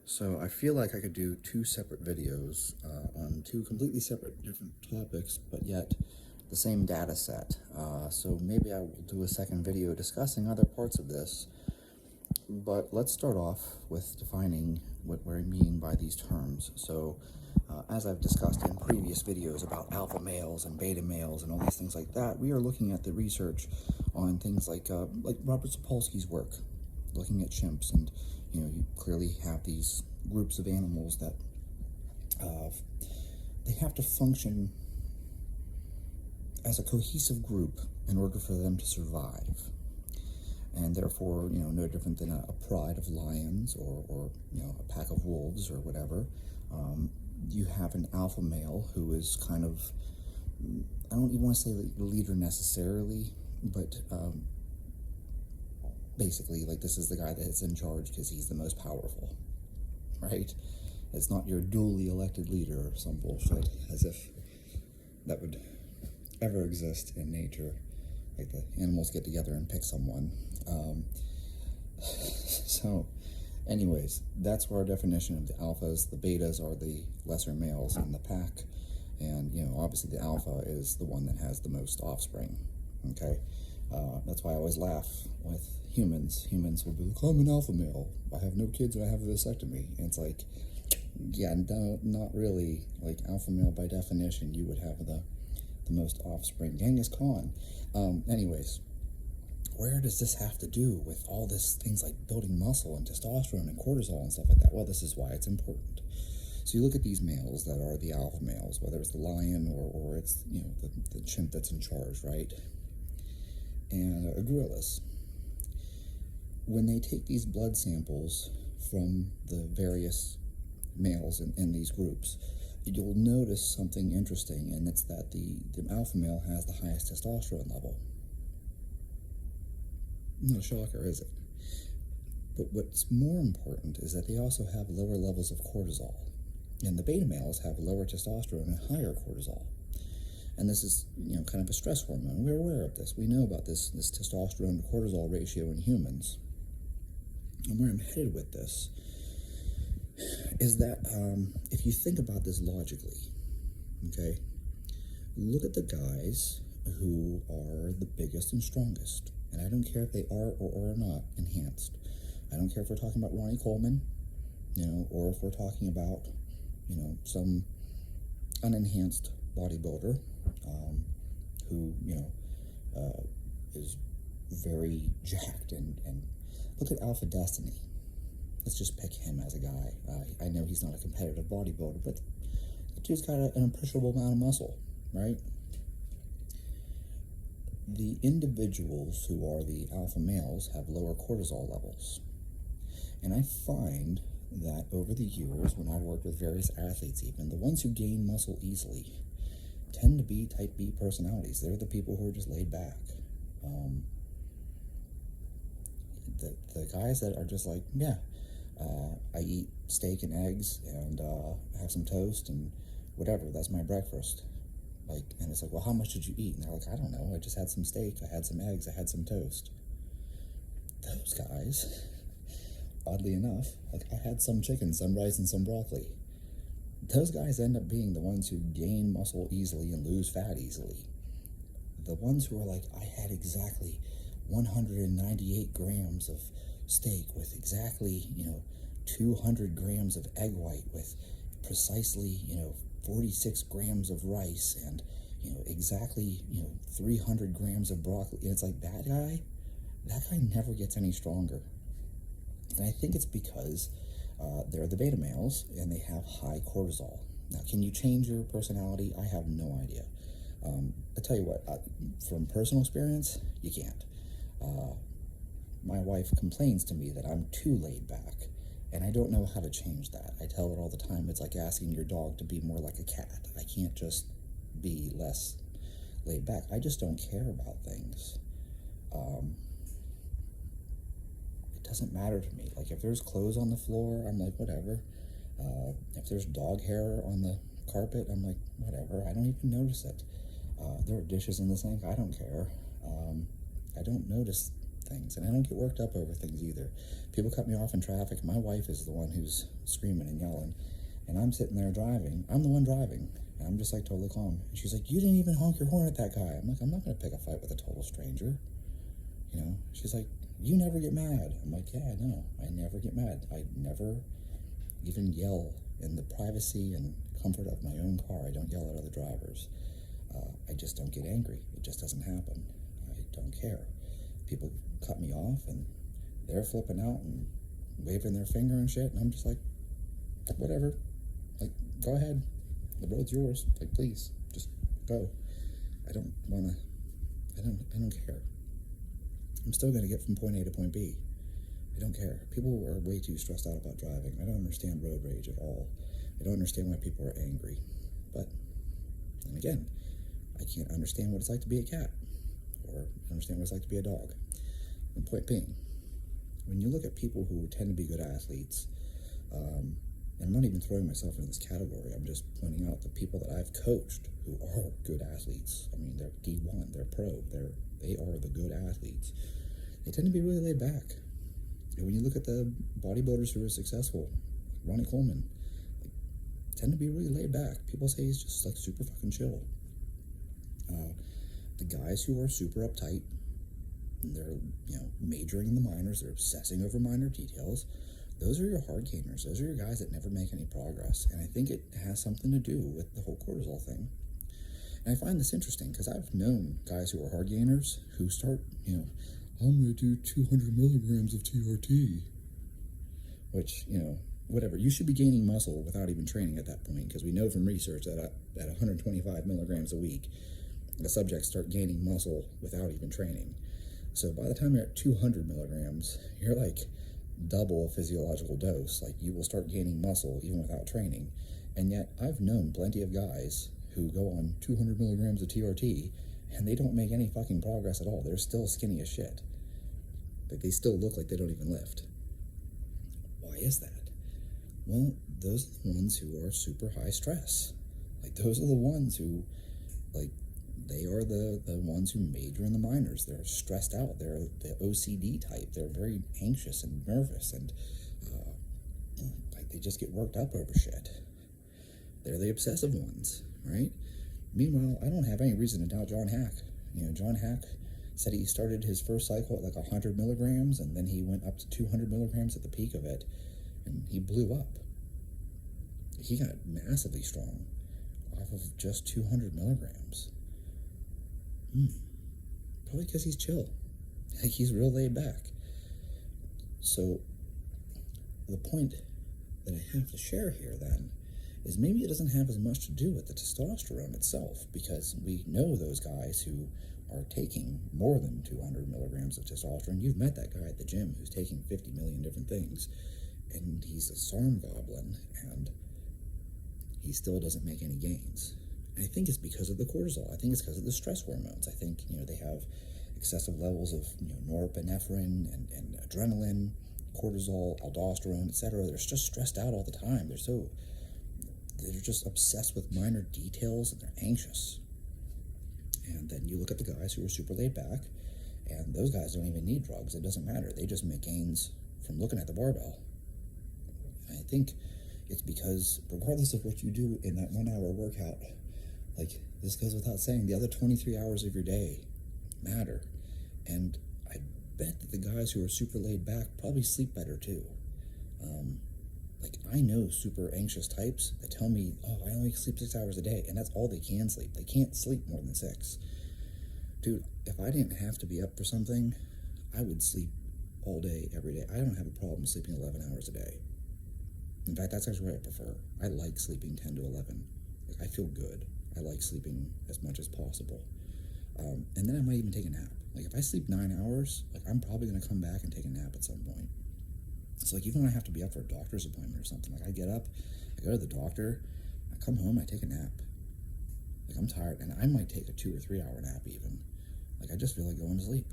So I feel like I could do two separate videos on two completely separate different topics, but yet the same data set. So maybe I will do a second video discussing other parts of this. But let's start off with defining what I mean by these terms. So as I've discussed in previous videos about alpha males and beta males and all these things like that, we are looking at the research on things like Robert Sapolsky's work, looking at chimps, and you clearly have these groups of animals that they have to function as a cohesive group in order for them to survive. And therefore, no different than a pride of lions or a pack of wolves or whatever. You have an alpha male who is kind of, I don't even want to say the leader necessarily, but basically, like, this is the guy that's in charge because he's the most powerful, right? It's not your duly elected leader or some bullshit, as if that would ever exist in nature. Like the animals get together and pick someone. So anyways, that's our definition of the alphas. The betas are the lesser males in the pack, and obviously the alpha is the one that has the most offspring. Okay, that's why I always laugh with humans. Humans will be like, I'm an alpha male, I have no kids and I have a vasectomy. And it's like, yeah, no, not really. Like, alpha male by definition, you would have the most offspring. Genghis Khan. Anyways, where does this have to do with all this things like building muscle and testosterone and cortisol and stuff like that? Well, this is why it's important. So you look at these males that are the alpha males, whether it's the lion or it's the chimp that's in charge, right? And gorillas. When they take these blood samples from the various males in these groups, you'll notice something interesting, and it's that the alpha male has the highest testosterone level. Not a shocker, is it? But what's more important is that they also have lower levels of cortisol, and the beta males have lower testosterone and higher cortisol. And this is, kind of a stress hormone. We're aware of this. We know about this testosterone to cortisol ratio in humans. And where I'm headed with this is that if you think about this logically, okay, look at the guys who are the biggest and strongest. And I don't care if they are or are not enhanced. I don't care if we're talking about Ronnie Coleman, or if we're talking about, some unenhanced bodybuilder who, is very jacked. And look at Alpha Destiny. Let's just pick him as a guy. I know he's not a competitive bodybuilder, but the dude's got an appreciable amount of muscle, right? The individuals who are the alpha males have lower cortisol levels. And I find that over the years, when I've worked with various athletes even, the ones who gain muscle easily tend to be type B personalities. They're the people who are just laid back. The guys that are just like, I eat steak and eggs and have some toast and whatever, that's my breakfast. And it's like, well, how much did you eat? And they're like, I don't know, I just had some steak, I had some eggs, I had some toast. Those guys, oddly enough, I had some chicken, some rice, and some broccoli. Those guys end up being the ones who gain muscle easily and lose fat easily. The ones who are like, I had exactly 198 grams of steak with exactly, 200 grams of egg white with precisely, 46 grams of rice and, exactly, 300 grams of broccoli. And it's like, that guy never gets any stronger. And I think it's because they're the beta males and they have high cortisol. Now, can you change your personality? I have no idea. I tell you what, from personal experience, you can't. My wife complains to me that I'm too laid back, and I don't know how to change that. I tell her all the time, it's like asking your dog to be more like a cat. I can't just be less laid back. I just don't care about things. It doesn't matter to me. Like, if there's clothes on the floor, I'm like, whatever. If there's dog hair on the carpet, I'm like, whatever. I don't even notice it. There are dishes in the sink, I don't care. I don't notice things, and I don't get worked up over things either. People cut me off in traffic. My wife is the one who's screaming and yelling, and I'm sitting there driving. I'm the one driving, and I'm just like totally calm. And she's like, "You didn't even honk your horn at that guy." I'm like, "I'm not going to pick a fight with a total stranger." You know, she's like, "You never get mad." I'm like, "Yeah, I know. I never get mad. I never even yell in the privacy and comfort of my own car. I don't yell at other drivers. I just don't get angry. It just doesn't happen. I don't care. People cut me off and they're flipping out and waving their finger and shit, and I'm just like, whatever. Like, go ahead. The road's yours. Like, please, just go. I don't care. I'm still going to get from point A to point B. I don't care. People are way too stressed out about driving. I don't understand road rage at all. I don't understand why people are angry. But, and again, I can't understand what it's like to be a cat, or understand what it's like to be a dog. The point being, when you look at people who tend to be good athletes, and I'm not even throwing myself into this category, I'm just pointing out the people that I've coached who are good athletes. I mean, they're D1, they're pro, they are the good athletes. They tend to be really laid back. And when you look at the bodybuilders who are successful, Ronnie Coleman, tend to be really laid back. People say he's just like super fucking chill. The guys who are super uptight, they're majoring in the minors, they're obsessing over minor details. Those are your hard gainers. Those are your guys that never make any progress. And I think it has something to do with the whole cortisol thing. And I find this interesting because I've known guys who are hard gainers who start, I'm going to do 200 milligrams of TRT, which, whatever. You should be gaining muscle without even training at that point, because we know from research that at 125 milligrams a week, the subjects start gaining muscle without even training. So by the time you're at 200 milligrams, you're like double a physiological dose. Like, you will start gaining muscle even without training. And yet I've known plenty of guys who go on 200 milligrams of TRT and they don't make any fucking progress at all. They're still skinny as shit. Like, they still look like they don't even lift. Why is that? Well, those are the ones who are super high stress. Like, those are the ones who, like, they are the ones who major in the minors. They're stressed out. They're the OCD type. They're very anxious and nervous, and like, they just get worked up over shit. They're the obsessive ones, right? Meanwhile, I don't have any reason to doubt John Hack. John Hack said he started his first cycle at like 100 milligrams, and then he went up to 200 milligrams at the peak of it, and he blew up. He got massively strong off of just 200 milligrams. Probably because he's chill. Like, he's real laid back. So the point that I have to share here then is maybe it doesn't have as much to do with the testosterone itself, because we know those guys who are taking more than 200 milligrams of testosterone. You've met that guy at the gym who's taking 50 million different things, and he's a SARM goblin, and he still doesn't make any gains. I think it's because of the cortisol. I think it's because of the stress hormones. I think, they have excessive levels of, norepinephrine and adrenaline, cortisol, aldosterone, etc. They're just stressed out all the time. They're just obsessed with minor details, and they're anxious. And then you look at the guys who are super laid back, and those guys don't even need drugs. It doesn't matter. They just make gains from looking at the barbell. I think it's because regardless of what you do in that 1 hour workout, like, this goes without saying, the other 23 hours of your day matter. And I bet that the guys who are super laid back probably sleep better too. Like, I know super anxious types that tell me, I only sleep 6 hours a day, and that's all they can sleep. They can't sleep more than 6. Dude, if I didn't have to be up for something, I would sleep all day, every day. I don't have a problem sleeping 11 hours a day. In fact, that's actually what I prefer. I like sleeping 10 to 11. Like, I feel good. I like sleeping as much as possible. And then I might even take a nap. Like, if I sleep 9 hours, like, I'm probably going to come back and take a nap at some point. It's like, even when I have to be up for a doctor's appointment or something, like, I get up, I go to the doctor, I come home, I take a nap. Like, I'm tired, and I might take a 2 or 3 hour nap even. Like, I just feel like going to sleep.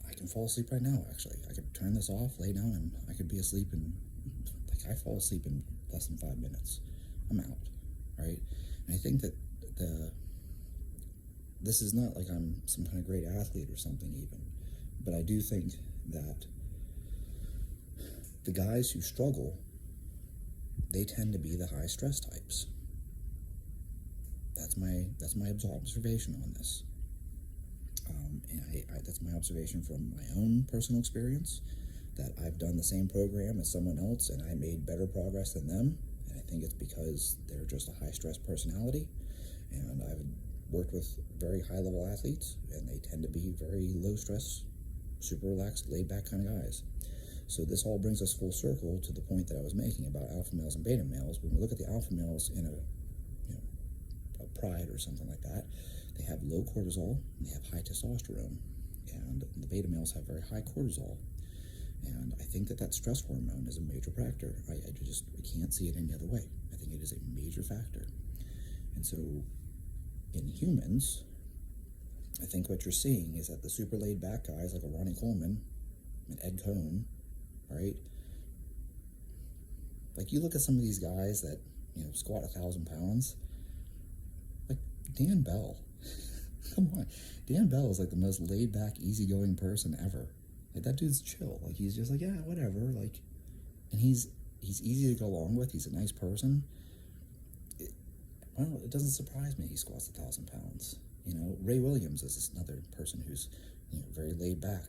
I can fall asleep right now, actually. I could turn this off, lay down, and I could be asleep, and like, I fall asleep in less than 5 minutes. I'm out, right? And I think that this is not like I'm some kind of great athlete or something even, but I do think that the guys who struggle, they tend to be the high stress types. That's my observation on this. And that's my observation from my own personal experience, that I've done the same program as someone else and I made better progress than them. And I think it's because they're just a high stress personality. And I've worked with very high level athletes and they tend to be very low stress, super relaxed, laid back kind of guys. So this all brings us full circle to the point that I was making about alpha males and beta males. When we look at the alpha males in a pride or something like that, they have low cortisol and they have high testosterone, and the beta males have very high cortisol. And I think that stress hormone is a major factor. I can't see it any other way. I think it is a major factor. And so in humans, I think what you're seeing is that the super laid back guys like a Ronnie Coleman and Ed Cohn, right? Like you look at some of these guys that, squat 1,000 pounds, like Dan Bell. Come on. Dan Bell is like the most laid back, easygoing person ever. Like that dude's chill. Like he's just like, yeah, whatever. Like, and he's easy to go along with. He's a nice person. It doesn't surprise me he squats 1,000 pounds. Ray Williams is another person who's, very laid back.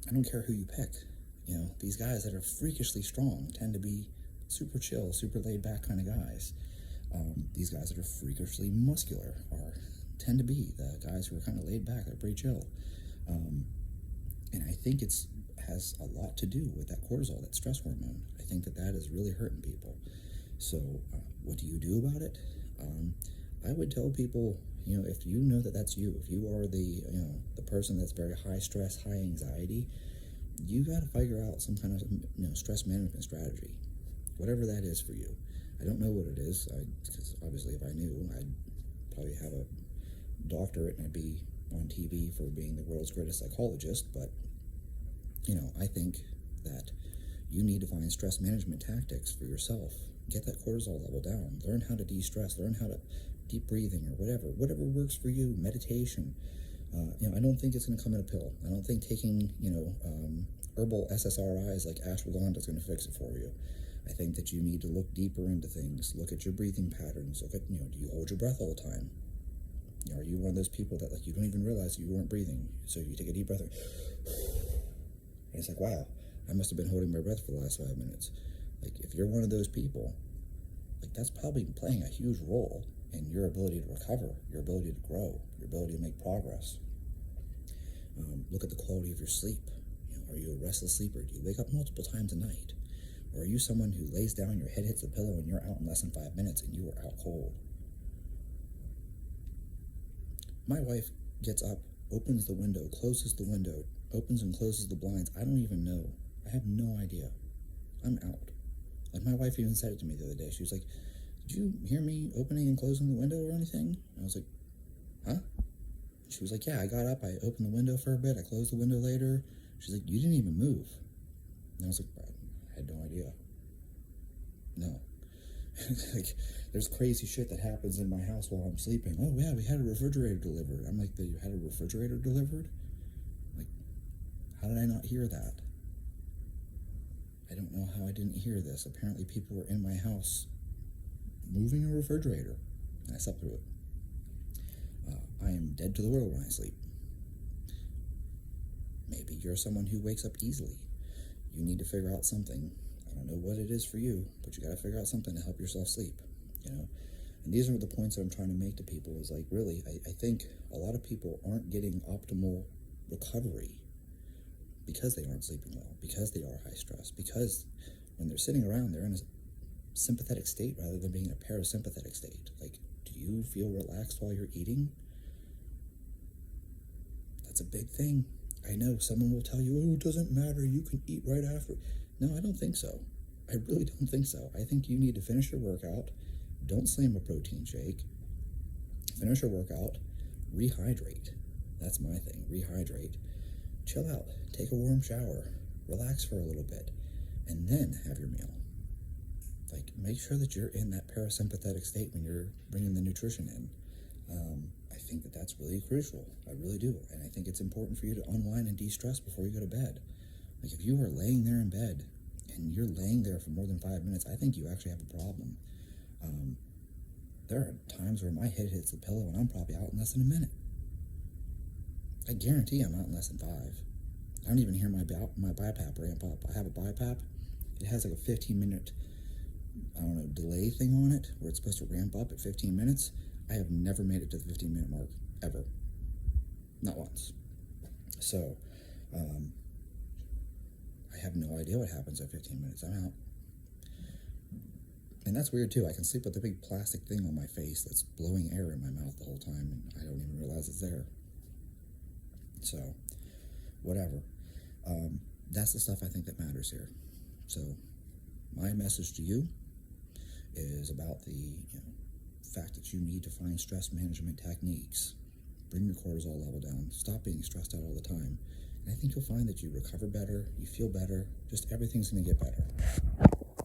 I don't care who you pick. These guys that are freakishly strong tend to be super chill, super laid back kind of guys. These guys that are freakishly muscular tend to be the guys who are kind of laid back. They're pretty chill. And I think has a lot to do with that cortisol, that stress hormone. I think that is really hurting people. So what do you do about it? I would tell people, if you know that that's you, if you are the person that's very high stress, high anxiety, you got to figure out some kind of stress management strategy, whatever that is for you. I don't know what it is, because obviously if I knew, I'd probably have a doctorate and I'd be on TV for being the world's greatest psychologist. But I think that you need to find stress management tactics for yourself. Get that cortisol level down. Learn how to de-stress. Learn how to deep breathing or whatever works for you. Meditation. I don't think it's going to come in a pill. I don't think taking herbal SSRIs like ashwagandha is going to fix it for you. I think that you need to look deeper into things. Look at your breathing patterns. Look at do you hold your breath all the time? Are you one of those people that you don't even realize you weren't breathing? So you take a deep breath and it's like, wow, I must have been holding my breath for the last 5 minutes. Like if you're one of those people, like that's probably playing a huge role in your ability to recover, your ability to grow, your ability to make progress. Look at the quality of your sleep. Are you a restless sleeper? Do you wake up multiple times a night? Or are you someone who lays down, your head hits the pillow, and you're out in less than 5 minutes and you are out cold? My wife gets up, opens the window, closes the window, opens and closes the blinds. I don't even know. I have no idea. I'm out. Like my wife even said it to me the other day. She was like, did you hear me opening and closing the window or anything? And I was like, huh? She was like, yeah, I got up, I opened the window for a bit, I closed the window later. She's like, you didn't even move. And I was like, I had no idea. No. Like, there's crazy shit that happens in my house while I'm sleeping. Oh yeah, we had a refrigerator delivered. I'm like, you had a refrigerator delivered? Like, how did I not hear that? I don't know how I didn't hear this. Apparently people were in my house moving a refrigerator, and I slept through it. I am dead to the world when I sleep. Maybe you're someone who wakes up easily. You need to figure out something. I don't know what it is for you, but you got to figure out something to help yourself sleep, And these are the points that I'm trying to make to people is like, really, I think a lot of people aren't getting optimal recovery because they aren't sleeping well, because they are high stress, because when they're sitting around, they're in a sympathetic state rather than being in a parasympathetic state. Like, do you feel relaxed while you're eating? That's a big thing. I know someone will tell you, oh, it doesn't matter, you can eat right after. No, I don't think so. I really don't think so. I think you need to finish your workout, don't slam a protein shake, finish your workout, rehydrate. That's my thing, rehydrate. Chill out, take a warm shower, relax for a little bit, and then have your meal. Like, make sure that you're in that parasympathetic state when you're bringing the nutrition in. I think that that's really crucial. I really do. And I think it's important for you to unwind and de-stress before you go to bed. Like, if you are laying there in bed and you're laying there for more than 5 minutes, I think you actually have a problem. There are times where my head hits the pillow and I'm probably out in less than a minute. I guarantee I'm out in less than 5. I don't even hear my BiPAP ramp up. I have a BiPAP. It has like a 15-minute, delay thing on it where it's supposed to ramp up at 15 minutes. I have never made it to the 15-minute mark, ever. Not once. So, I have no idea what happens at 15 minutes. I'm out. And that's weird too. I can sleep with a big plastic thing on my face that's blowing air in my mouth the whole time, and I don't even realize it's there. So, whatever. That's the stuff I think that matters here. So, my message to you is about the fact that you need to find stress management techniques. Bring your cortisol level down. Stop being stressed out all the time. And I think you'll find that you recover better, you feel better, just everything's going to get better.